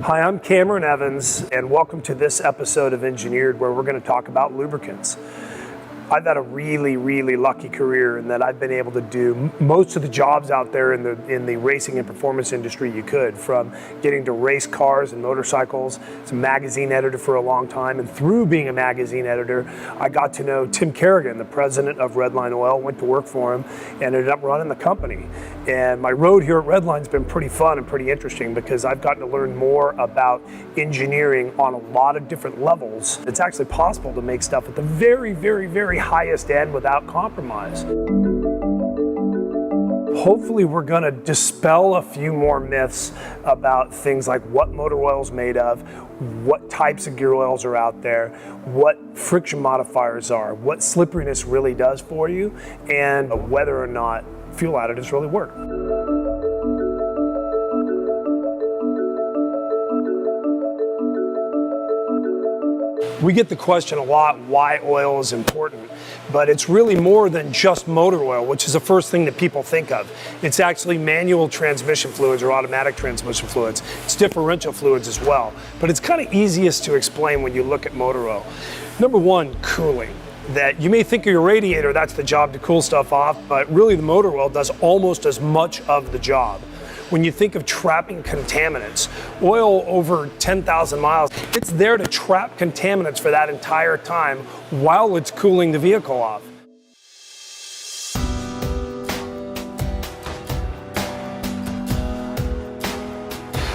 Hi, I'm Cameron Evans, and welcome to this episode of Engineered, where we're going to talk about lubricants. I've had a really lucky career in that I've been able to do most of the jobs out there in the racing and performance industry you could, from getting to race cars and motorcycles, as a magazine editor for a long time, and through being a magazine editor, I got to know Tim Kerrigan, the president of Redline Oil, went to work for him, and ended up running the company. And my road here at Redline's been pretty fun and pretty interesting because I've gotten to learn more about engineering on a lot of different levels. It's actually possible to make stuff at the very highest end without compromise. Hopefully we're going to dispel a few more myths about things like what motor oil is made of, what types of gear oils are out there, what friction modifiers are, what slipperiness really does for you, and whether or not fuel additives really work. We get the question a lot why oil is important, but it's really more than just motor oil, which is the first thing that people think of. It's actually manual transmission fluids or automatic transmission fluids. It's differential fluids as well, but it's kind of easiest to explain when you look at motor oil. Number one, cooling. That you may think of your radiator, that's the job to cool stuff off, but really the motor oil does almost as much of the job. When you think of trapping contaminants, oil over 10,000 miles, it's there to trap contaminants for that entire time while it's cooling the vehicle off.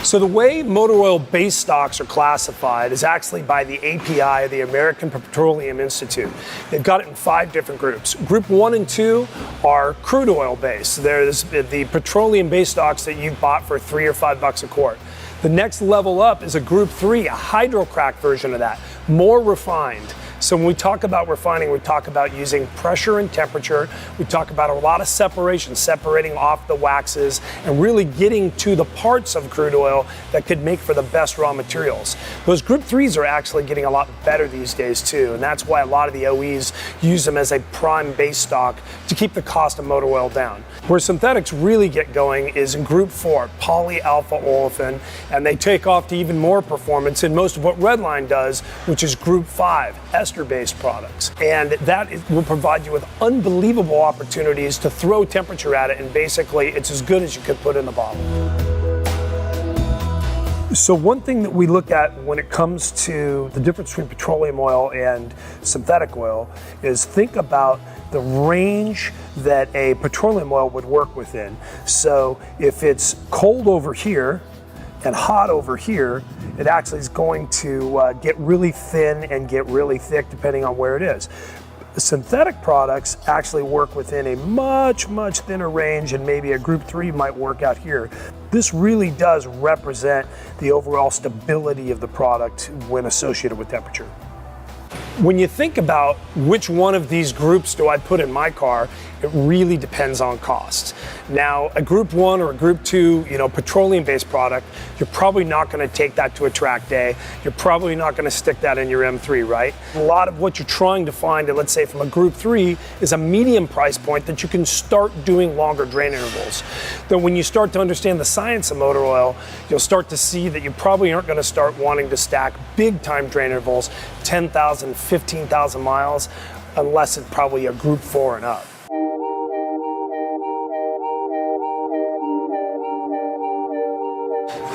So the way motor oil base stocks are classified is actually by the API, the American Petroleum Institute. They've got it in 5 different groups. Group 1 and 2 are crude oil base. There's the petroleum base stocks that you bought for $3 or $5 a quart. The next level up is a Group 3, a hydrocrack version of that, more refined. So when we talk about refining, we talk about using pressure and temperature. We talk about a lot of separation, separating off the waxes and really getting to the parts of crude oil that could make for the best raw materials. Those Group 3s are actually getting a lot better these days too, and that's why a lot of the OEs use them as a prime base stock to keep the cost of motor oil down. Where synthetics really get going is in Group 4, polyalpha olefin, and they take off to even more performance in most of what Redline does, which is Group 5, ester-based products. And that will provide you with unbelievable opportunities to throw temperature at it, and basically it's as good as you could put in the bottle. So one thing that we look at when it comes to the difference between petroleum oil and synthetic oil is think about the range that a petroleum oil would work within. So if it's cold over here and hot over here, it actually is going to get really thin and get really thick depending on where it is. Synthetic products actually work within a much thinner range, and maybe a Group 3 might work out here. This really does represent the overall stability of the product when associated with temperature. When you think about which one of these groups do I put in my car, it really depends on cost. Now, a Group 1 or a Group 2, petroleum-based product, you're probably not going to take that to a track day. You're probably not going to stick that in your M3, right? A lot of what you're trying to find, let's say from a Group 3, is a medium price point that you can start doing longer drain intervals. Then when you start to understand the science of motor oil, you'll start to see that you probably aren't going to start wanting to stack big-time drain intervals, 10,000, 15,000 miles, unless it's probably a Group 4 and up.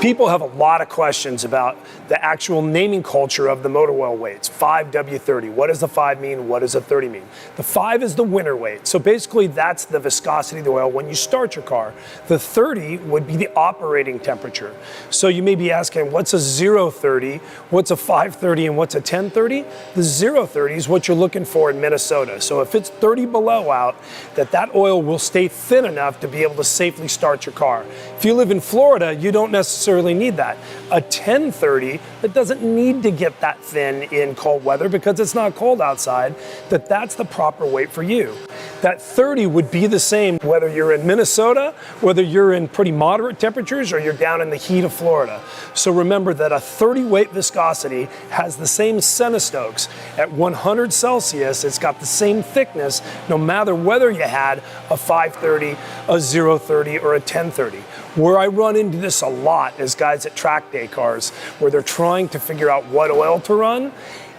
People have a lot of questions about the actual naming culture of the motor oil weights. 5W30, what does the 5 mean? What does the 30 mean? The 5 is the winter weight. So basically that's the viscosity of the oil when you start your car. The 30 would be the operating temperature. So you may be asking, what's a 030, what's a 530, and what's a 1030? The 030 is what you're looking for in Minnesota. So if it's 30 below out, that oil will stay thin enough to be able to safely start your car. If you live in Florida, you don't necessarily need that. A 1030 that doesn't need to get that thin in cold weather because it's not cold outside, that's the proper weight for you. That 30 would be the same whether you're in Minnesota, whether you're in pretty moderate temperatures, or you're down in the heat of Florida. So remember that a 30 weight viscosity has the same centistokes. At 100 Celsius, it's got the same thickness no matter whether you had a 530, a 030, or a 1030. Where I run into this a lot is guys at track day cars where they're trying to figure out what oil to run.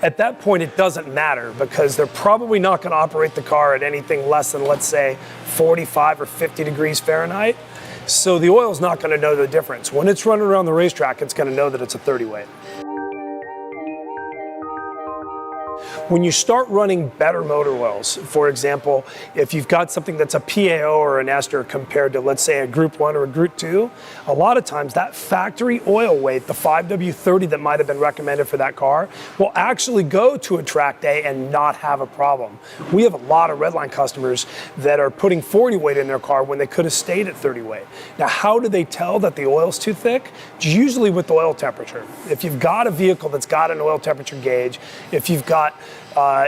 At that point, it doesn't matter because they're probably not going to operate the car at anything less than, let's say, 45 or 50 degrees Fahrenheit. So the oil's not going to know the difference. When it's running around the racetrack, it's going to know that it's a 30 weight. When you start running better motor oils, for example, if you've got something that's a PAO or an ester compared to, let's say, a Group 1 or a Group 2, a lot of times that factory oil weight, the 5W30 that might have been recommended for that car, will actually go to a track day and not have a problem. We have a lot of Redline customers that are putting 40 weight in their car when they could have stayed at 30 weight. Now, how do they tell that the oil's too thick? It's usually with the oil temperature. If you've got a vehicle that's got an oil temperature gauge, if you've got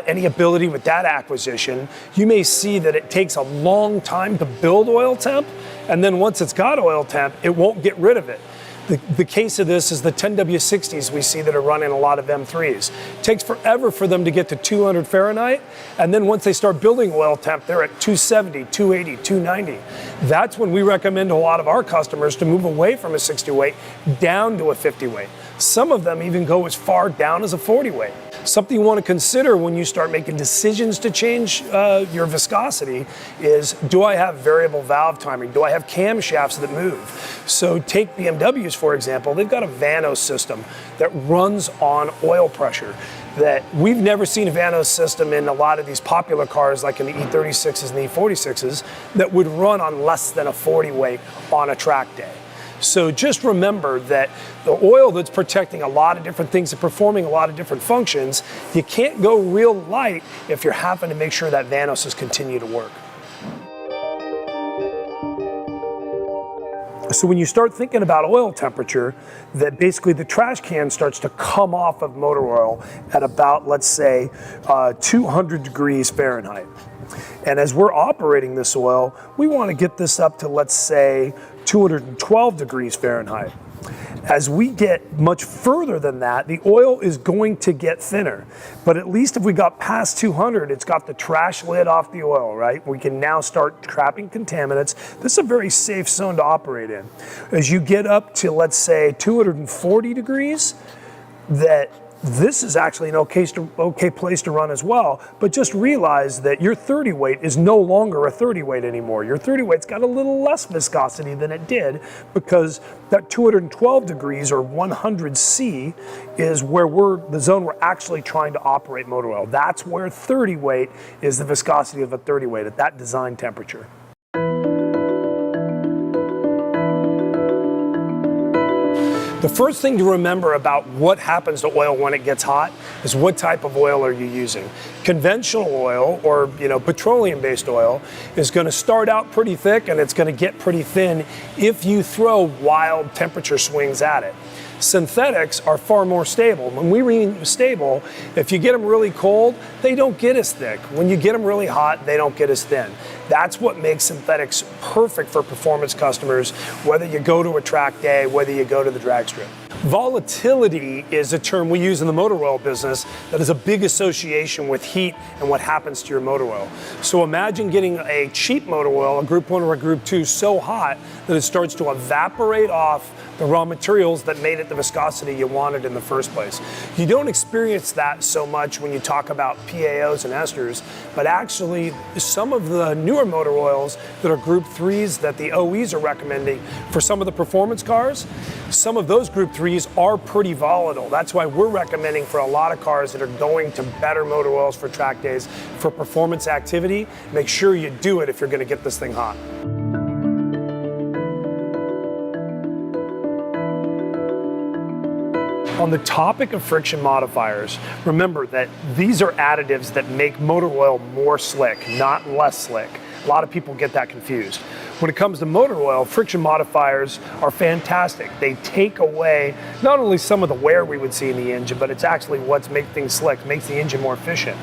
any ability with that acquisition, you may see that it takes a long time to build oil temp, and then once it's got oil temp, it won't get rid of it. The case of this is the 10W60s we see that are running a lot of M3s. It takes forever for them to get to 200 Fahrenheit, and then once they start building oil temp, they're at 270, 280, 290. That's when we recommend to a lot of our customers to move away from a 60 weight down to a 50 weight. Some of them even go as far down as a 40 weight. Something you want to consider when you start making decisions to change your viscosity is, do I have variable valve timing? Do I have camshafts that move? So take BMWs, for example. They've got a Vanos system that runs on oil pressure that we've never seen a Vanos system in a lot of these popular cars like in the E36s and the E46s that would run on less than a 40 weight on a track day. So just remember that the oil that's protecting a lot of different things and performing a lot of different functions, you can't go real light if you're having to make sure that Vanos is continue to work. So when you start thinking about oil temperature, that basically the trash can starts to come off of motor oil at about, let's say, 200 degrees Fahrenheit. And as we're operating this oil, we want to get this up to, let's say, 212 degrees Fahrenheit. As we get much further than that, the oil is going to get thinner. But at least if we got past 200, it's got the trash lid off the oil, right? We can now start trapping contaminants. This is a very safe zone to operate in. As you get up to, let's say, 240 degrees, this is actually an okay place to run as well, but just realize that your 30 weight is no longer a 30 weight anymore. Your 30 weight's got a little less viscosity than it did because that 212 degrees or 100C is where the zone we're actually trying to operate motor oil. That's where 30 weight is the viscosity of a 30 weight at that design temperature. The first thing to remember about what happens to oil when it gets hot is what type of oil are you using. Conventional oil or petroleum-based oil is going to start out pretty thick and it's going to get pretty thin if you throw wild temperature swings at it. Synthetics are far more stable. When we mean stable, if you get them really cold, they don't get as thick. When you get them really hot, they don't get as thin. That's what makes synthetics perfect for performance customers, whether you go to a track day, whether you go to the drag strip. Volatility is a term we use in the motor oil business that has a big association with heat and what happens to your motor oil. So imagine getting a cheap motor oil, a Group 1 or a Group 2, so hot that it starts to evaporate off the raw materials that made it the viscosity you wanted in the first place. You don't experience that so much when you talk about PAOs and esters, but actually some of the newer motor oils that are Group 3s that the OEs are recommending for some of the performance cars, some of those Group 3s are pretty volatile. That's why we're recommending for a lot of cars that are going to better motor oils for track days, for performance activity, make sure you do it if you're going to get this thing hot. On the topic of friction modifiers, remember that these are additives that make motor oil more slick, not less slick. A lot of people get that confused. When it comes to motor oil, friction modifiers are fantastic. They take away not only some of the wear we would see in the engine, but it's actually what's making things slick, makes the engine more efficient.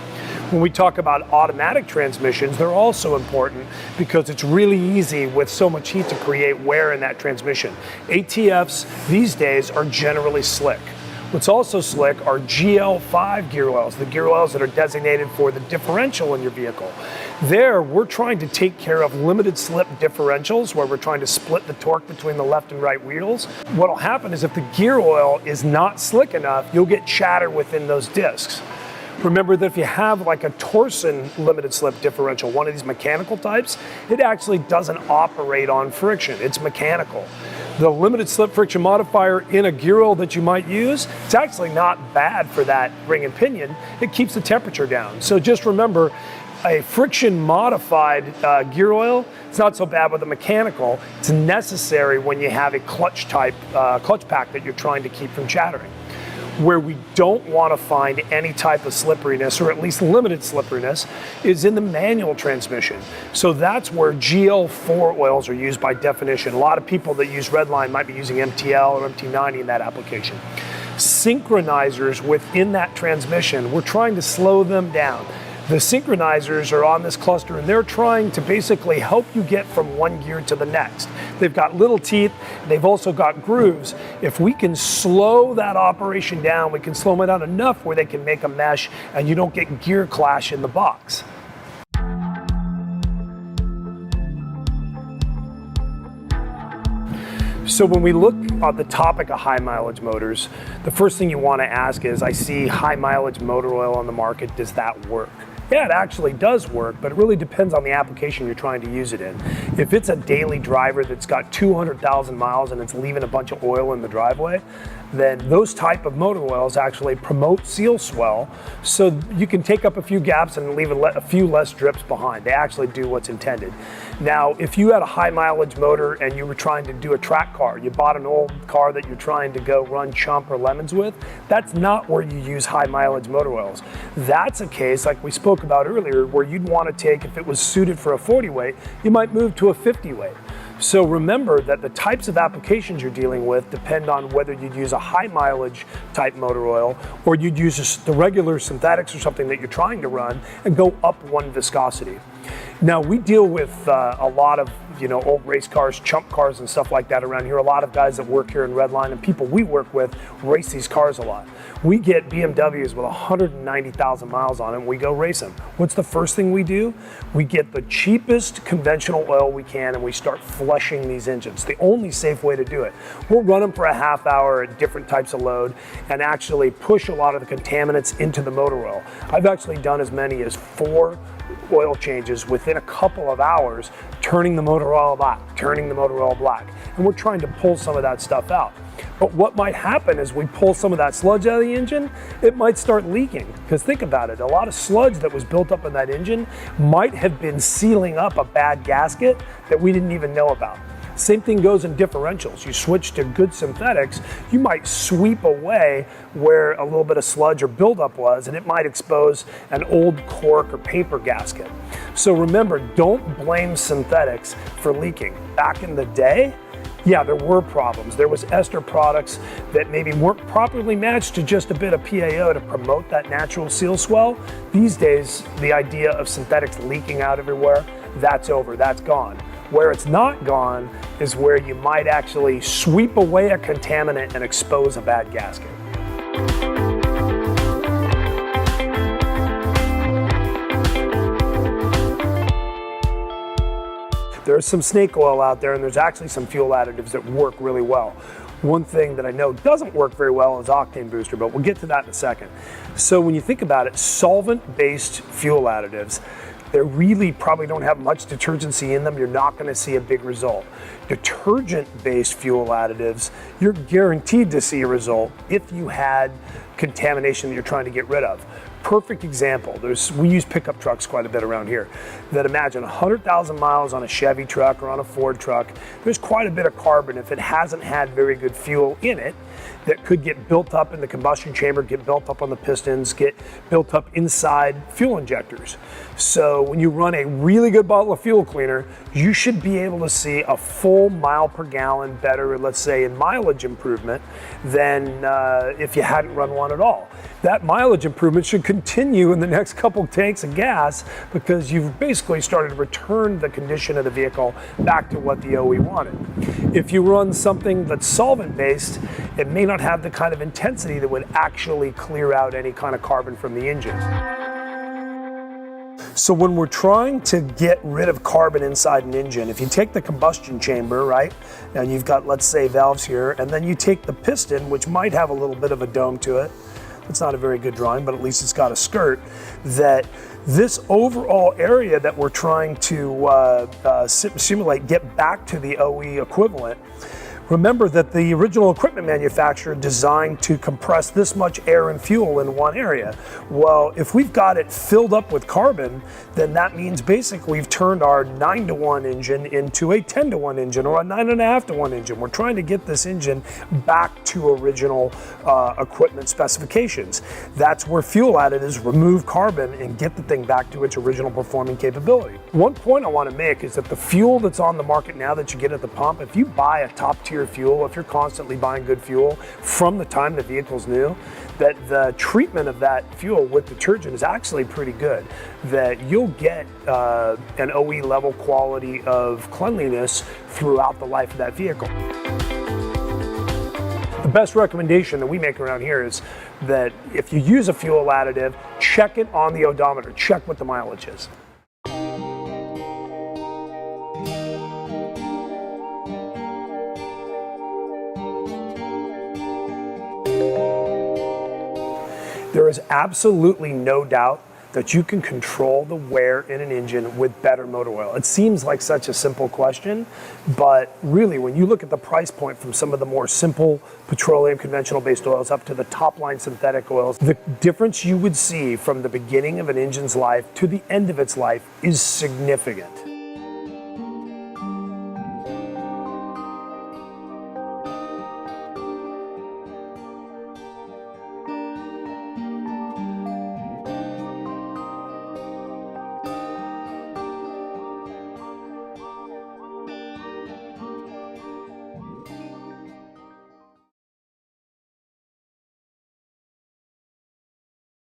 When we talk about automatic transmissions, they're also important because it's really easy with so much heat to create wear in that transmission. ATFs these days are generally slick. What's also slick are GL5 gear oils, the gear oils that are designated for the differential in your vehicle. There, we're trying to take care of limited slip differentials where we're trying to split the torque between the left and right wheels. What'll happen is if the gear oil is not slick enough, you'll get chatter within those discs. Remember that if you have like a Torsen limited slip differential, one of these mechanical types, it actually doesn't operate on friction, it's mechanical. The limited slip friction modifier in a gear oil that you might use, it's actually not bad for that ring and pinion. It keeps the temperature down. So just remember, a friction modified gear oil, it's not so bad with a mechanical. It's necessary when you have a clutch type, clutch pack that you're trying to keep from chattering. Where we don't want to find any type of slipperiness, or at least limited slipperiness, is in the manual transmission. So that's where GL4 oils are used by definition. A lot of people that use Redline might be using MTL or MT90 in that application. Synchronizers within that transmission, we're trying to slow them down. The synchronizers are on this cluster and they're trying to basically help you get from one gear to the next. They've got little teeth, they've also got grooves. If we can slow that operation down, we can slow them down enough where they can make a mesh and you don't get gear clash in the box. So when we look at the topic of high mileage motors, the first thing you want to ask is, I see high mileage motor oil on the market, does that work? Yeah, it actually does work, but it really depends on the application you're trying to use it in. If it's a daily driver that's got 200,000 miles and it's leaving a bunch of oil in the driveway, then those type of motor oils actually promote seal swell, so you can take up a few gaps and leave a few less drips behind. They actually do what's intended. Now, if you had a high mileage motor and you were trying to do a track car, you bought an old car that you're trying to go run Chump or Lemons with, that's not where you use high mileage motor oils. That's a case, like we spoke about earlier, where you'd want to take, if it was suited for a 40 weight, you might move to a 50 weight. So remember that the types of applications you're dealing with depend on whether you'd use a high mileage type motor oil or you'd use the regular synthetics or something that you're trying to run and go up one viscosity. Now, we deal with a lot of old race cars, Chump cars and stuff like that around here. A lot of guys that work here in Redline and people we work with race these cars a lot. We get BMWs with 190,000 miles on them, we go race them. What's the first thing we do? We get the cheapest conventional oil we can and we start flushing these engines. The only safe way to do it. We'll run them for a half hour at different types of load and actually push a lot of the contaminants into the motor oil. I've actually done as many as 4 oil changes within a couple of hours, turning the motor oil black, turning the motor oil black. And we're trying to pull some of that stuff out. But what might happen is we pull some of that sludge out of the engine, it might start leaking. Because think about it, a lot of sludge that was built up in that engine might have been sealing up a bad gasket that we didn't even know about. Same thing goes in differentials. You switch to good synthetics, you might sweep away where a little bit of sludge or buildup was, and it might expose an old cork or paper gasket. So remember, don't blame synthetics for leaking. Back in the day, yeah, there were problems. There was ester products that maybe weren't properly matched to just a bit of PAO to promote that natural seal swell. These days, the idea of synthetics leaking out everywhere, that's over, that's gone. Where it's not gone is where you might actually sweep away a contaminant and expose a bad gasket. There's some snake oil out there and there's actually some fuel additives that work really well. One thing that I know doesn't work very well is octane booster, but we'll get to that in a second. So when you think about it, solvent-based fuel additives, they really probably don't have much detergency in them. You're not going to see a big result. Detergent-based fuel additives, you're guaranteed to see a result if you had contamination that you're trying to get rid of. Perfect example, we use pickup trucks quite a bit around here. That imagine 100,000 miles on a Chevy truck or on a Ford truck, there's quite a bit of carbon if it hasn't had very good fuel in it that could get built up in the combustion chamber, get built up on the pistons, get built up inside fuel injectors. So when you run a really good bottle of fuel cleaner, you should be able to see a full mile per gallon better, let's say in mileage improvement, than if you hadn't run one at all. That mileage improvement should continue in the next couple tanks of gas because you've basically started to return the condition of the vehicle back to what the OE wanted. If you run something that's solvent-based, it may not have the kind of intensity that would actually clear out any kind of carbon from the engine. So when we're trying to get rid of carbon inside an engine, if you take the combustion chamber, right, and you've got, let's say, valves here, and then you take the piston, which might have a little bit of a dome to it. It's not a very good drawing, but at least it's got a skirt. That this overall area that we're trying to simulate, get back to the OE equivalent. Remember that the original equipment manufacturer designed to compress this much air and fuel in one area. Well, if we've got it filled up with carbon, then that means basically we've turned our 9-to-1 engine into a 10-to-1 engine or a 9.5-to-1 engine. We're trying to get this engine back to original equipment specifications. That's where fuel additives remove carbon and get the thing back to its original performing capability. One point I want to make is that the fuel that's on the market now that you get at the pump, if you buy a top tier fuel, if you're constantly buying good fuel from the time the vehicle's new, that the treatment of that fuel with detergent is actually pretty good. That you'll get an OE level quality of cleanliness throughout the life of that vehicle. The best recommendation that we make around here is that if you use a fuel additive, check it on the odometer, check what the mileage is. There is absolutely no doubt that you can control the wear in an engine with better motor oil. It seems like such a simple question, but really when you look at the price point from some of the more simple petroleum conventional based oils up to the top line synthetic oils, the difference you would see from the beginning of an engine's life to the end of its life is significant.